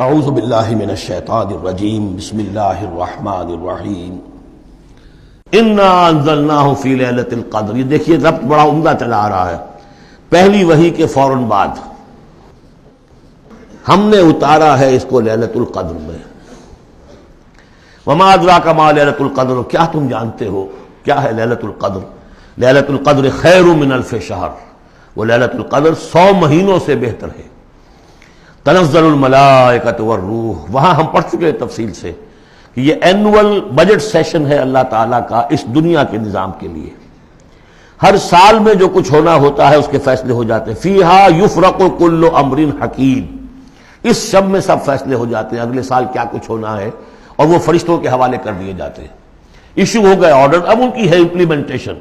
اعوذ باللہ من الشیطان الرجیم بسم اللہ الرحمن الرحیم انا انزلناہ فی لیلۃ القدر۔ یہ دیکھیے ربط بڑا عمدہ چلا آ رہا ہے، پہلی وحی کے فوراً بعد ہم نے اتارا ہے اس کو لیلۃ القدر میں۔ وما ادراک ما لیلۃ القدر، کیا تم جانتے ہو کیا ہے لیلۃ القدر؟ لیلۃ القدر خیر من الف شہر، وہ لیلۃ القدر 100 مہینوں سے بہتر ہے۔ تنزل الملائکۃ والروح، وہاں ہم پڑھ چکے ہیں تفصیل سے کہ یہ اینول بجٹ سیشن ہے اللہ تعالیٰ کا اس دنیا کے نظام کے لیے۔ ہر سال میں جو کچھ ہونا ہوتا ہے اس کے فیصلے ہو جاتے ہیں۔ فیہا یفرق کل امر حکیم، اس شب میں سب فیصلے ہو جاتے ہیں، اگلے سال کیا کچھ ہونا ہے، اور وہ فرشتوں کے حوالے کر دیے جاتے ہیں۔ ایشو ہو گئے آرڈر، اب ان کی ہے امپلیمنٹیشن۔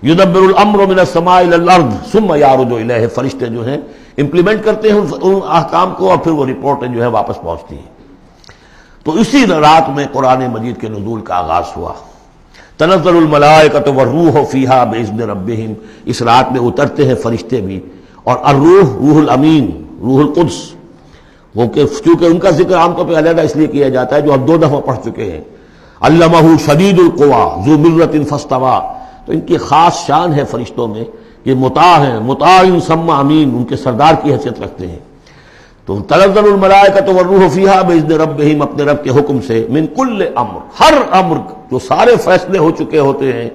یدبر الامر من السماء الى الارض ثم یعرج الیہ، فرشتے جو ہیں امپلیمنٹ کرتے ہیں ان احکام کو، اور پھر وہ رپورٹیں جو ہے واپس پہنچتی ہیں۔ تو اسی رات میں قرآن مجید کے نزول کا آغاز ہوا۔ تنزل الملائکۃ والروح فیہا باذن ربہم، اس رات میں اترتے ہیں فرشتے بھی، اور الروح روح الامین، روح القدس، وہ کہ چونکہ ان کا ذکر عام طور پہ علیحدہ اس لیے کیا جاتا ہے جو ہم 2 دفعہ پڑھ چکے ہیں۔ علمہ شدید القویٰ ذو مرۃ فاستویٰ، تو ان کی خاص شان ہے فرشتوں میں کہ مطاع ہیں، مطاع ثم امین، ان کے سردار کی حیثیت رکھتے ہیں۔ تو تنزل الملائکۃ والروح فیہا باذن ربہم، اپنے رب کے حکم سے، من کل امر، ہر امر، جو سارے فیصلے ہو چکے ہوتے ہیں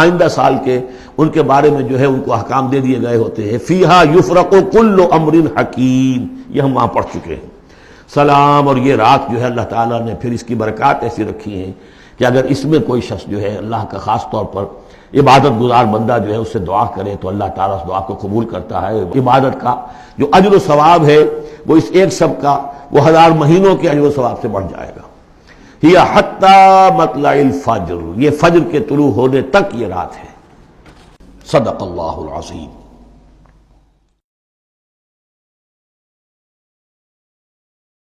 آئندہ سال کے، ان کے بارے میں جو ہے ان کو احکام دے دیے گئے ہوتے ہیں۔ فیہا یفرق کل امر حکیم، یہ ہم وہاں پڑھ چکے ہیں۔ سلام، اور یہ رات جو ہے اللہ تعالیٰ نے پھر اس کی برکات ایسی رکھی ہیں کہ اگر اس میں کوئی شخص جو ہے اللہ کا خاص طور پر عبادت گزار بندہ جو ہے اس سے دعا کرے تو اللہ تعالیٰ اس دعا کو قبول کرتا ہے۔ عبادت کا جو اجر و ثواب ہے وہ اس ایک شب کا وہ 1000 مہینوں کے اجر و ثواب سے بڑھ جائے گا۔ ہی حتی مطلع الفجر، یہ فجر کے طلوع ہونے تک یہ رات ہے۔ صدق اللہ العظیم۔